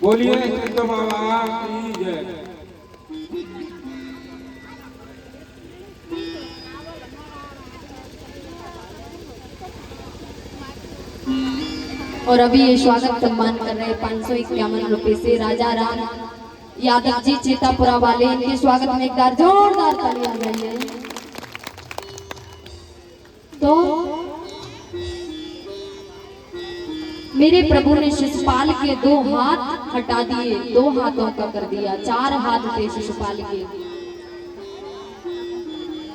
बोलिए संत बाबा की जय। और अभी ये स्वागत सम्मान कर रहे 551 रुपए से राजा राम यादव जी चेतापुरा वाले, इनके स्वागत में एक बार जोरदार तालियां बजाइए। तो मेरे प्रभु ने शिशुपाल के 2 हाथ हटा दिए, 2 हाथों का कर दिया, 4 हाथ थे शिशुपाल के।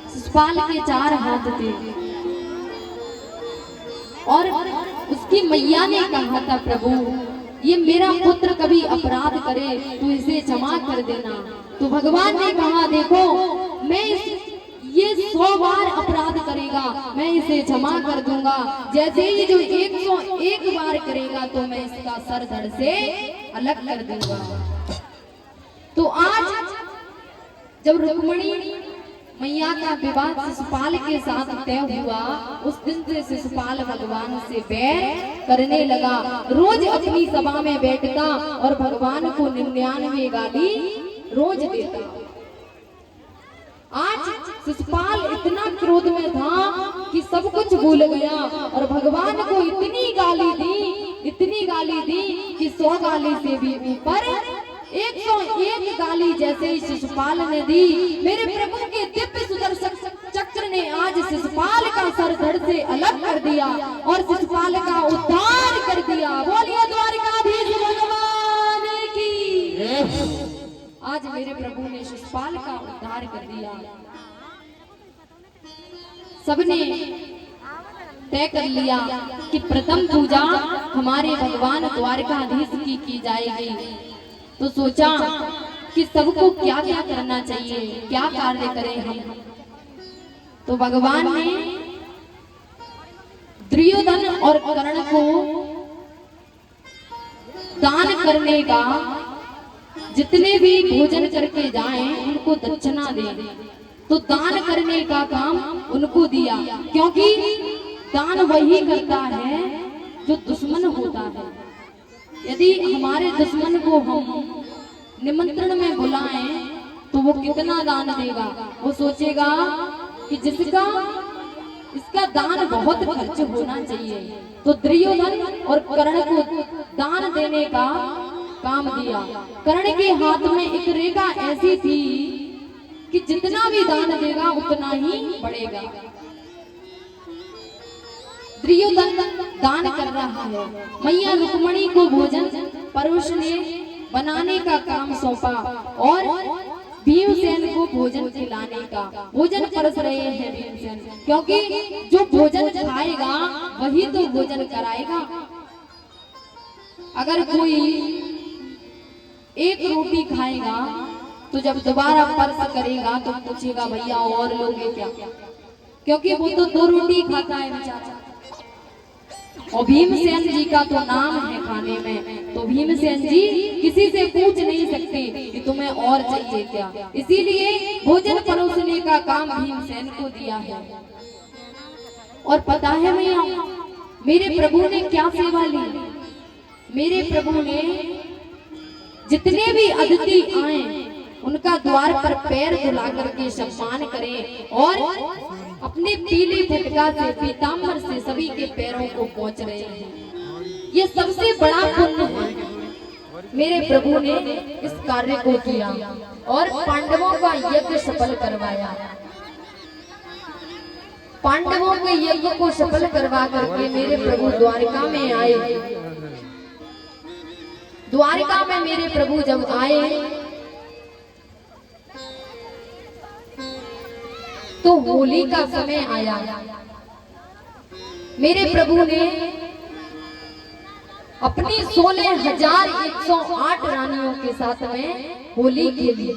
शिशुपाल के 4 हाथ थे और उसकी मैया ने कहा था, प्रभु ये मेरा पुत्र कभी अपराध करे तो इसे क्षमा कर देना। तो भगवान ने कहा, देखो मैं ये 100 बार अपराध करेगा मैं इसे क्षमा कर दूंगा, जैसे ही जो 101 बार करेगा तो मैं इसका सर धड़ से अलग कर दूंगा। तो आज जब रुक्मिणी मैया का विवाह शिशुपाल के साथ तय हुआ, उस दिन से शिशुपाल भगवान से बैर करने लगा। रोज अपनी सभा में बैठता और भगवान को 99 गाली रोज देता। आज शिशुपाल इतना क्रोध में था कि सब कुछ भूल गया और भगवान को इतनी गाली दी कि 100 गाली से भी ऊपर 101 गाली जैसे ही शिशुपाल ने दी, मेरे प्रभु के दिव्य सुदर्शन चक्र ने आज शिशुपाल का सर धड़ से अलग कर दिया और शिशुपाल का उद्धार कर दिया। बोलिए द्वारिकाधीश भगवान की। आज मेरे प्रभु ने शिशुपाल का उद्धार कर दिया। सबने तय कर लिया कि प्रथम पूजा हमारे भगवान द्वारिकाधीश की जाएगी। तो सोचा कि सबको क्या क्या करना चाहिए, क्या कार्य करें हम। तो भगवान ने दुर्योधन और कर्ण को दान करने का, जितने भी भोजन करके जाएं उनको दक्षिणा दें। तो दान करने का काम उनको दिया, क्योंकि दान वही करता है जो दुश्मन होता है। यदि हमारे दुश्मन को हम निमंत्रण में बुलाएं तो वो कितना दान देगा, वो सोचेगा कि इसका दान बहुत खर्च होना चाहिए। तो दुर्योधन और कर्ण को दान देने का काम दिया। कर्ण के हाथ में एक रेखा ऐसी थी कि जितना भी दान देगा उतना ही बढ़ेगा। दुर्योधन दान कर रहा है, मैया रुक्मिणी को भोजन परोसने बनाने का काम सौंपा और भीमसेन को भोजन खिलाने का। भोजन परस रहे हैं भीमसेन, क्योंकि जो भोजन खाएगा वही तो भोजन कराएगा। अगर कोई एक रोटी खाएगा तो जब दोबारा परस करेगा तो पूछेगा भैया और लोगे क्या, क्योंकि वो तो 2 रोटी खाता है बेचारा। और भीमसेन जी का तो नाम है खाने में, तो भीमसेन जी किसी से पूछ नहीं सकते कि तुम्हें और चाहिए क्या, इसीलिए भोजन परोसने का काम भीमसेन को दिया है। और पता है मैया मेरे प्रभु ने क्या सेवा ली। मेरे प्रभु ने जितने भी अतिथि आए उनका द्वार पर पैर धुला करके सम्मान करें और अपने पीले फटका से, पीताम्बर से सभी के पैरों को पोंछ रहे हैं। ये सबसे बड़ा पुण्य है। मेरे प्रभु ने इस कार्य को किया और पांडवों का यज्ञ सफल करवाया। पांडवों के यज्ञ को सफल करवा करके मेरे प्रभु द्वारिका में आए। द्वारिका में मेरे प्रभु जब आए तो होली का समय आया। मेरे प्रभु ने अपनी 16,108 रानियों के साथ में होली खेली।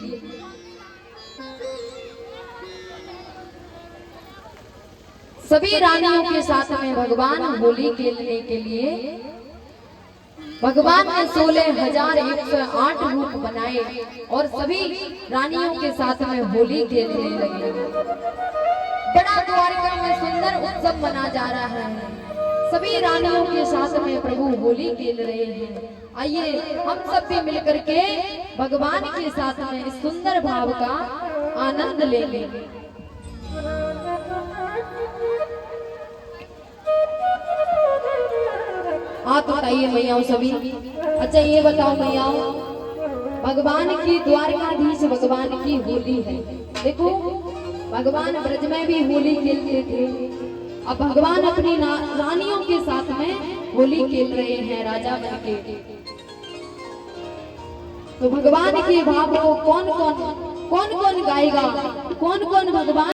सभी रानियों के साथ में भगवान होली खेलने के लिए भगवान ने 16,108 रूप बनाए और सभी रानियों के साथ में होली खेलने लगे। बड़ा द्वारिका में सुंदर उत्सव मना जा रहा है। सभी रानियों के साथ में प्रभु होली खेल रहे हैं। आइए हम सब भी मिलकर के भगवान के साथ में इस सुंदर भाव का आनंद लेंगे। हाथ उठाइए मैयाओं सभी। अच्छा ये बताओ मैयाओं, भगवान की द्वारकाधीश भगवान की होली है। देखो भगवान ब्रज में भी होली खेलते थे, अब भगवान अपनी रानियों के साथ में होली खेल रहे हैं राजा बनके। तो भगवान के भाव को कौन कौन गाएगा, कौन कौन भगवान